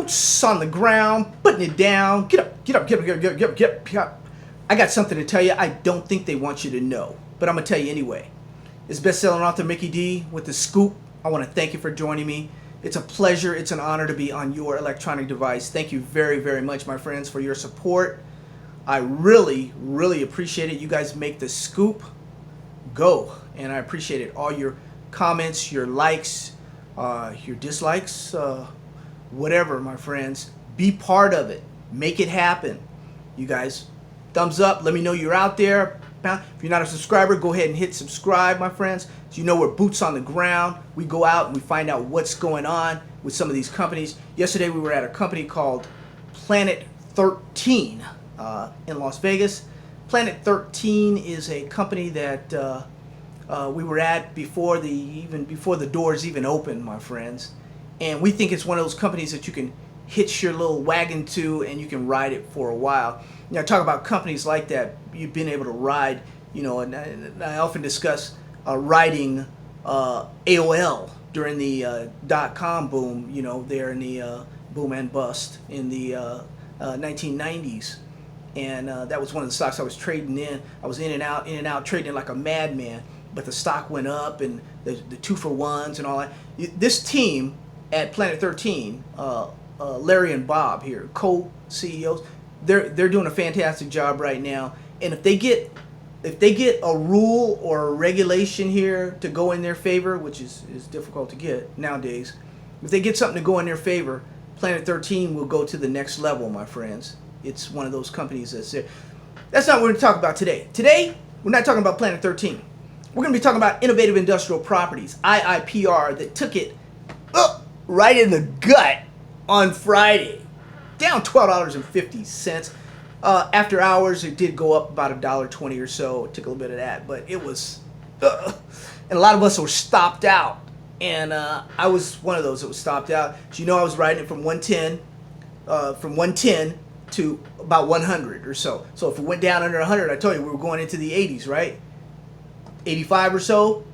boots on the ground, putting it down. Get up, get up, get up, get up, get up, get up, get up. I got something to tell you I don't think they want you to know, but I'm going to tell you anyway. It's best-selling author Mickey D with The Scoop. I want to thank you for joining me. It's a pleasure, it's an honor to be on your electronic device. Thank you very, very much, my friends, for your support. I really, really appreciate it. You guys make The Scoop go, and I appreciate it. All your comments, your likes, your dislikes, whatever, my friends. Be part of it. Make it happen. You guys, thumbs up. Let me know you're out there. If you're not a subscriber, go ahead and hit subscribe, my friends. So you know we're boots on the ground. We go out and we find out what's going on with some of these companies. Yesterday we were at a company called Planet 13 in Las Vegas. Planet 13 is a company that we were at before the doors even opened, my friends. And we think it's one of those companies that you can hitch your little wagon to and you can ride it for a while. You know, talk about companies like that you've been able to ride, you know, and I often discuss riding AOL during the .com boom, you know, there in the boom and bust in the 1990s. And that was one of the stocks I was trading in. I was in and out, trading like a madman. But the stock went up, and the 2-for-1s and all that. This team at Planet 13, Larry and Bob here, co-CEOs, they're doing a fantastic job right now. And if they get a rule or a regulation here to go in their favor, which is difficult to get nowadays, if they get something to go in their favor, Planet 13 will go to the next level, my friends. It's one of those companies that's there. That's not what we're going to talk about today. Today, we're not talking about Planet 13. We're going to be talking about innovative industrial properties, Iipr, that took it right in the gut on Friday, down $12.50. After hours, it did go up about $1.20 or so. It took a little bit of that, but it was, and a lot of us were stopped out, and I was one of those that was stopped out. So you know, I was riding it from 110 to about 100 or so. So if it went down under 100, I told you we were going into the 80s, right? 85 or so.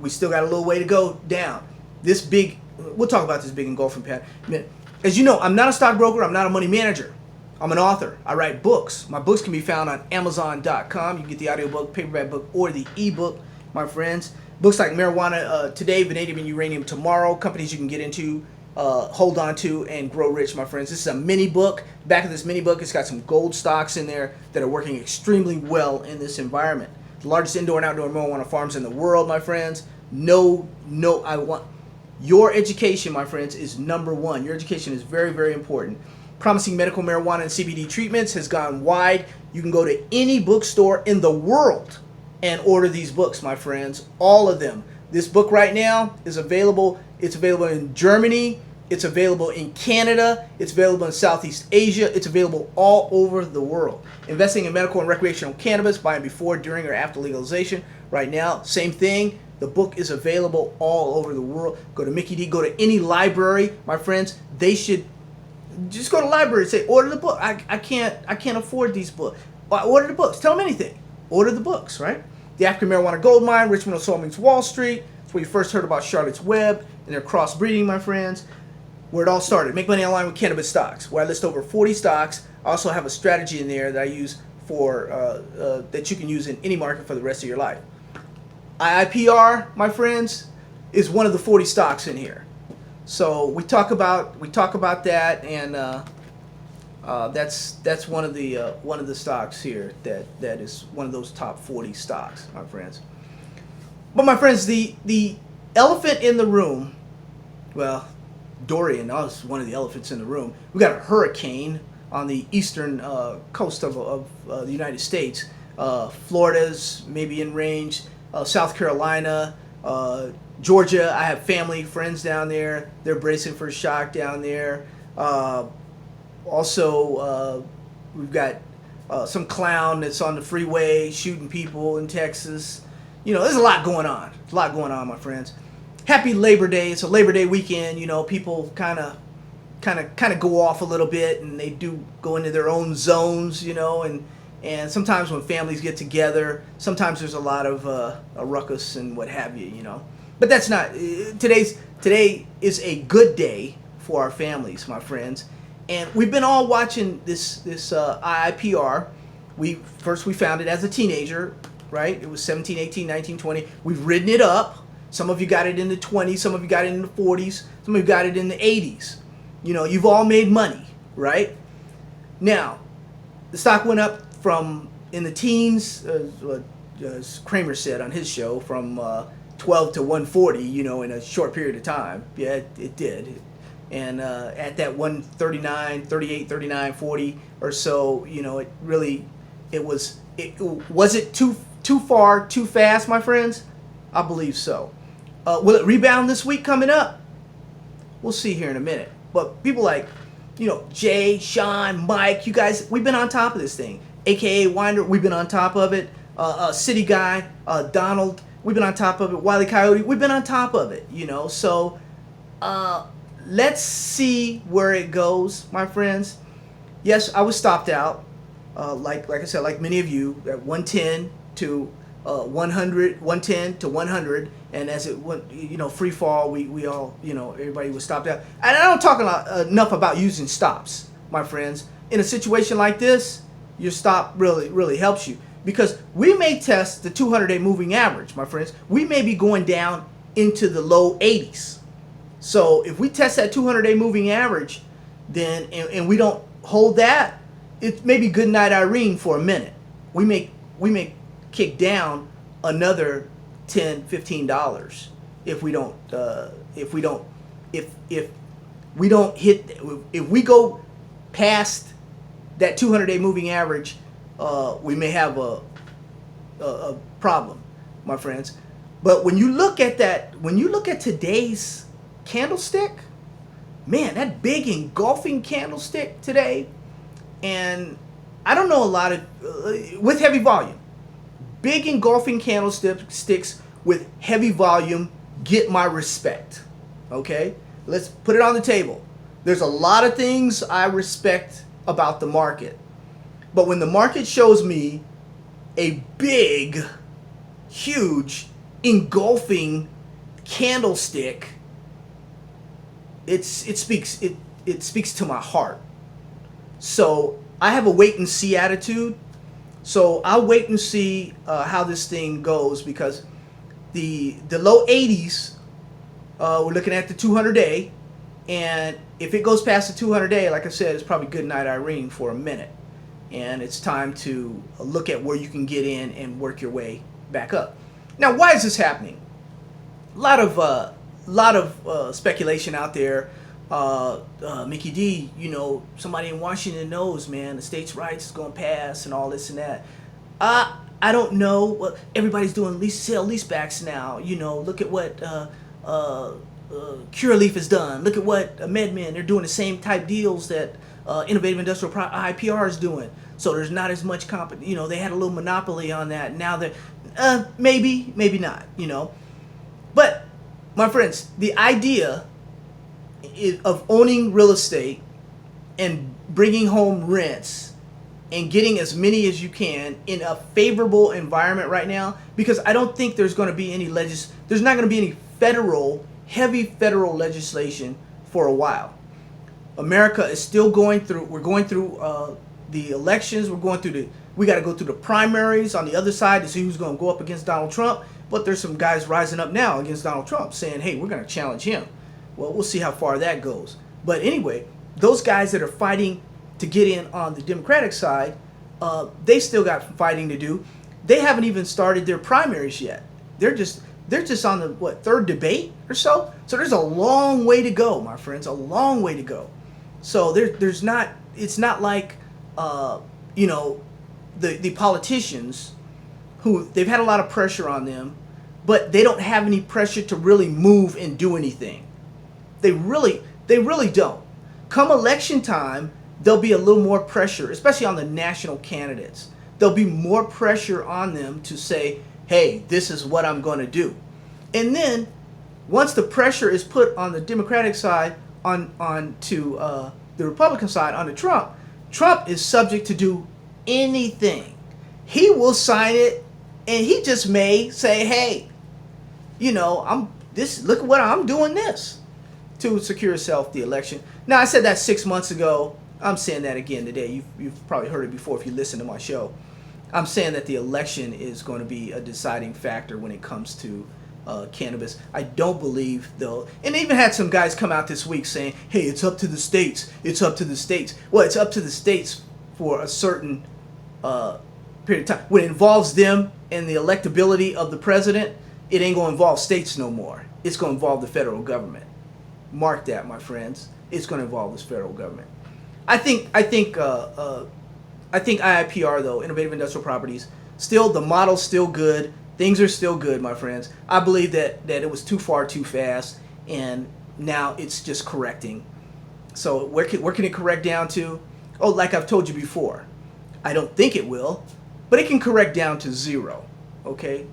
We still got a little way to go down. This big, we'll talk about this big engulfing pattern in a minute. As you know, I'm not a stockbroker. I'm not a money manager. I'm an author. I write books. My books can be found on Amazon.com. You can get the audiobook, paperback book, or the ebook, my friends. Books like Marijuana Today, Vanadium and Uranium Tomorrow, companies you can get into, hold on to, and grow rich, my friends. This is a mini book. Back of this mini book, it's got some gold stocks in there that are working extremely well in this environment. The largest indoor and outdoor marijuana farms in the world, my friends. I want your education, my friends, is number one. Your education is very, very important. Promising medical marijuana and CBD treatments has gone wide. You can go to any bookstore in the world and order these books, my friends. All of them. This book right now is available. It's available in Germany. It's available in Canada. It's available in Southeast Asia. It's available all over the world. Investing in medical and recreational cannabis, buying before, during, or after legalization. Right now, same thing. The book is available all over the world. Go to Mickey D. Go to any library, my friends. They should just go to the library and say, order the book. I can't afford these books. Order the books. Tell them anything. Order the books, right? The African Marijuana Gold Mine, Richmond Soul meets Wall Street. That's where you first heard about Charlotte's Web and their crossbreeding, my friends. Where it all started. Make money online with cannabis stocks, where I list over 40 stocks. I also have a strategy in there that I use for that you can use in any market for the rest of your life. Iipr, my friends, is one of the 40 stocks in here. So we talk about that, and that's one of the stocks here that is one of those top 40 stocks, my friends. But my friends, the elephant in the room, well, Dorian is one of the elephants in the room. We got a hurricane on the eastern coast of the United States. Florida's maybe in range. South Carolina, Georgia. I have family, friends down there. They're bracing for a shock down there. Also, we've got some clown that's on the freeway shooting people in Texas. You know, there's a lot going on. There's a lot going on, my friends. Happy Labor Day. It's a Labor Day weekend. You know, people kind of go off a little bit, and they do go into their own zones, you know, and sometimes when families get together, sometimes there's a lot of a ruckus and what have you, you know. But that's not today is a good day for our families, my friends. And we've been all watching this IIPR. We found it as a teenager, right? It was 17, 18, 19, 20. We've ridden it up. Some of you got it in the 20s, some of you got it in the 40s, some of you got it in the 80s. You know, you've all made money, right? Now, the stock went up from in the teens, as Kramer said on his show, from 12 to 140, you know, in a short period of time. Yeah, it did. And at that 139, 38, 39, 40 or so, you know, was it too far, too fast, my friends? I believe so. Will it rebound this week coming up? We'll see here in a minute. But people like, you know, Jay, Sean, Mike, you guys, we've been on top of this thing. AKA Winder, we've been on top of it. City Guy, Donald, we've been on top of it. Wile E. Coyote, we've been on top of it, you know. So let's see where it goes, my friends. Yes, I was stopped out, like I said, like many of you, at 110 to 100, 110 to 100, and as it went, you know, free fall, we all, you know, everybody was stopped out. And I don't talk enough about using stops, my friends. In a situation like this, your stop really helps you, because we may test the 200-day moving average, my friends. We may be going down into the low 80s. So if we test that 200-day moving average, then and we don't hold that, it may be good night Irene for a minute. We may kick down another $10-15 if we go past that 200-day moving average. We may have a problem, my friends. But when you look at today's candlestick, man, that big engulfing candlestick today, and I don't know a lot of with heavy volume. Big engulfing candlesticks with heavy volume get my respect. Okay? Let's put it on the table. There's a lot of things I respect about the market. But when the market shows me a big, huge, engulfing candlestick, it speaks to my heart. So I have a wait and see attitude. So I'll wait and see how this thing goes, because the low 80s, we're looking at the 200-day, and if it goes past the 200-day, like I said, it's probably good night Irene for a minute, and it's time to look at where you can get in and work your way back up. Now, why is this happening? A lot of speculation out there. Mickey D, you know, somebody in Washington knows, man, the states' rights is going to pass and all this and that. I don't know. Well, everybody's doing sale leasebacks now. You know, look at what Curaleaf has done. Look at what MedMen, they're doing the same type deals that Innovative Industrial IPR is doing. So there's not as much you know, they had a little monopoly on that. Now they're maybe not, you know. But my friends, the idea of owning real estate and bringing home rents and getting as many as you can in a favorable environment right now, because I don't think there's going to be there's not going to be any heavy federal legislation for a while. America is still we're going through the elections, we got to go through the primaries on the other side to see who's going to go up against Donald Trump. But there's some guys rising up now against Donald Trump saying, hey, we're going to challenge him. Well, we'll see how far that goes. But anyway, those guys that are fighting to get in on the Democratic side, they still got fighting to do. They haven't even started their primaries yet. They're just on the third debate or so. So there's a long way to go, my friends, a long way to go. So it's not like you know, the politicians who they've had a lot of pressure on them, but they don't have any pressure to really move and do anything. They really don't. Come election time, there'll be a little more pressure, especially on the national candidates. There'll be more pressure on them to say, hey, this is what I'm going to do. And then once the pressure is put on the Democratic side, to the Republican side, onto Trump is subject to do anything. He will sign it, and he just may say, hey, you know, look at what I'm doing this. to secure itself the election. Now, I said that 6 months ago. I'm saying that again today. You've probably heard it before if you listen to my show. I'm saying that the election is going to be a deciding factor when it comes to cannabis. I don't believe, though, and they even had some guys come out this week saying, hey, it's up to the states. It's up to the states. Well, it's up to the states for a certain period of time. When it involves them and the electability of the president, it ain't going to involve states no more. It's going to involve the federal government. Mark that, my friends. It's going to involve this federal government. I think IIPR, though, Innovative Industrial Properties, still, the model's still good. Things are still good, my friends. I believe that it was too far too fast, and now it's just correcting. So where can it correct down to? Oh, like I've told you before, I don't think it will, but it can correct down to 0. Okay,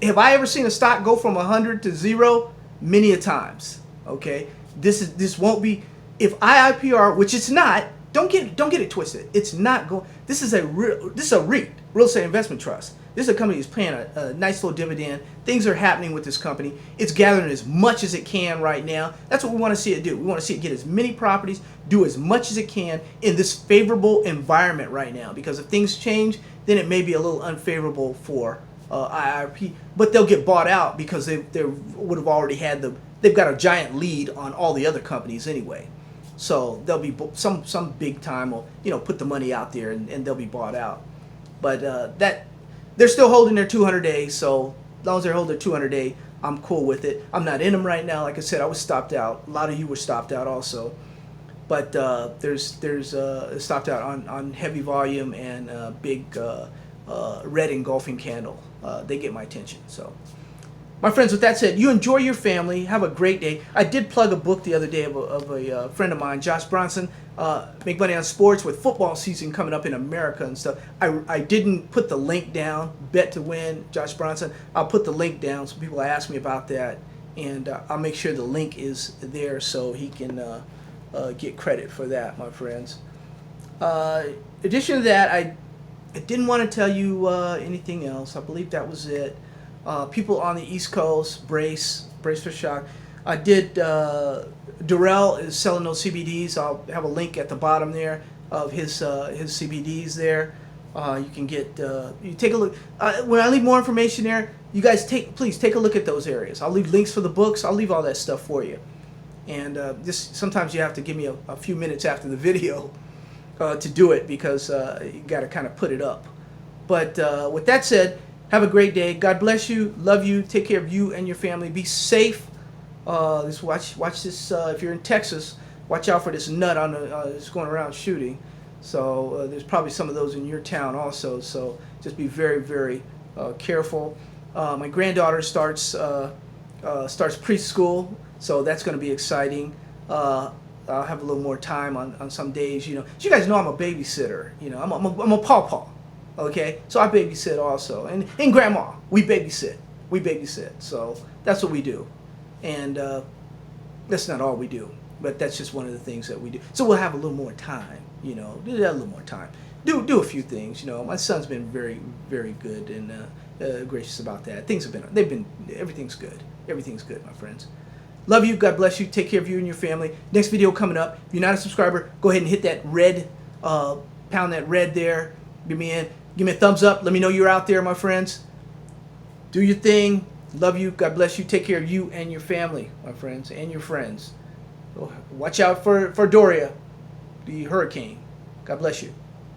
have I ever seen a stock go from 100 to 0? Many a times. Okay, this won't be, if IIPR, which it's not. Don't get it twisted. It's not going. This is a REIT, real estate investment trust. This is a company that's paying a nice little dividend. Things are happening with this company. It's gathering as much as it can right now. That's what we want to see it do. We want to see it get as many properties, do as much as it can in this favorable environment right now. Because if things change, then it may be a little unfavorable for IIP. But they'll get bought out because they would have already had they've got a giant lead on all the other companies anyway. So there'll be some big time will put the money out there and they'll be bought out. But that they're still holding their 200-day. So as long as they're holding their 200-day, I'm cool with it. I'm not in them right now. Like I said, I was stopped out. A lot of you were stopped out also. But there's stopped out on heavy volume and big red engulfing candle. They get my attention. So. My friends, with that said, you enjoy your family. Have a great day. I did plug a book the other day of a friend of mine, Josh Bronson, Make Money on Sports, with football season coming up in America and stuff. I didn't put the link down, Bet to Win, Josh Bronson. I'll put the link down so people ask me about that, and I'll make sure the link is there so he can get credit for that, my friends. In addition to that, I didn't want to tell you anything else. I believe that was it. People on the East Coast, brace for shock. I did, Durrell is selling those CBDs. I'll have a link at the bottom there of his CBDs there. You can get, you take a look. When I leave more information there, you guys please take a look at those areas. I'll leave links for the books. I'll leave all that stuff for you. And just sometimes you have to give me a few minutes after the video to do it because you got to kind of put it up. But with that said, have a great day. God bless you. Love you. Take care of you and your family. Be safe. Watch this. If you're in Texas, watch out for this nut on that's going around shooting. So there's probably some of those in your town also. So just be very, very careful. My granddaughter starts preschool, so that's going to be exciting. I'll have a little more time on some days. So you guys know I'm a babysitter. I'm a pawpaw. Okay, so I babysit also, and grandma, we babysit. So that's what we do, and that's not all we do, but that's just one of the things that we do. So we'll have a little more time, do a little more time, do a few things. My son's been very, very good and gracious about that. Everything's good, my friends. Love you. God bless you. Take care of you and your family. Next video coming up. If you're not a subscriber, go ahead and hit that red, pound that red there. Give me a thumbs up. Let me know you're out there, my friends. Do your thing. Love you. God bless you. Take care of you and your family, my friends, and your friends. Watch out for Doria, the hurricane. God bless you.